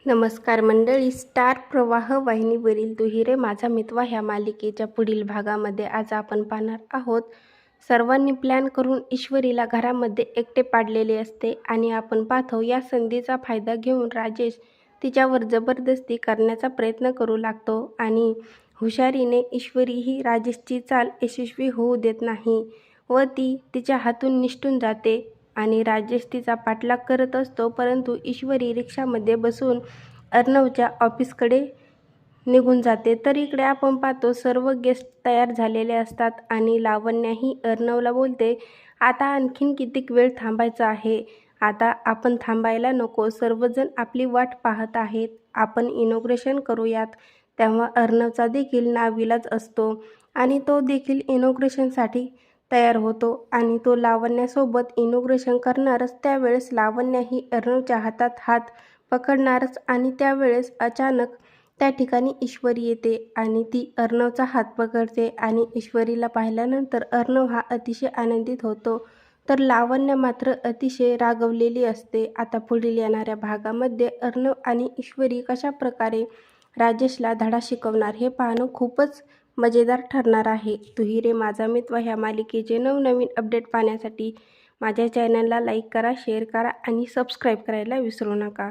नमस्कार मंडळी, स्टार प्रवाह वाहिनीवरील दुहिरे माझा मितवा ह्या मालिकेच्या पुढील भागामध्ये आज आपण पाहणार आहोत. सर्वांनी प्लॅन करून ईश्वरीला घरामध्ये एकटे पाडलेले असते आणि आपण पाहतो या संधीचा फायदा घेऊन राजेश तिच्यावर जबरदस्ती करण्याचा प्रयत्न करू लागतो आणि हुशारीने ईश्वरी ही राजेशची चाल यशस्वी होऊ देत नाही व ती तिच्या हातून निसटून जाते आणि राजेश तिचा पाठलाग करत असतो. परंतु ईश्वरी रिक्षामध्ये बसून अर्णवच्या ऑफिसकडे निघून जाते. तर इकडे आपण पाहतो सर्व गेस्ट तयार झालेले असतात आणि लावण्याही अर्णवला बोलते, आता आणखीन कितीक वेळ थांबायचं आहे, आता आपण थांबायला नको, सर्वजण आपली वाट पाहत आहेत, आपण इनॉग्रेशन करूयात. तेव्हा अर्णवचा देखील नाविलाज असतो आणि तो देखील इनॉग्रेशनसाठी तयार होतो आणि तो लावण्यासोबत इनॉग्रेशन करणारच. त्यावेळेस लावण्याही अर्णवच्या हातात हात पकडणारच आणि त्यावेळेस अचानक त्या ठिकाणी ईश्वरी येते आणि ती अर्णवचा हात पकडते आणि ईश्वरीला पाहिल्यानंतर अर्णव हा अतिशय आनंदित होतो. तर लावण्य मात्र अतिशय रागवलेली असते. आता पुढील येणाऱ्या भागामध्ये अर्णव आणि ईश्वरी कशा प्रकारे राजेशला धडा शिकवणार हे पाहणं खूपच मजेदार ठरणार आहे. दुहिरे माझा मितवा ह्या मालिकेचे नवनवीन अपडेट पाहण्यासाठी माझ्या चॅनलला लाईक करा, शेअर करा आणि सबस्क्राईब करायला विसरू नका.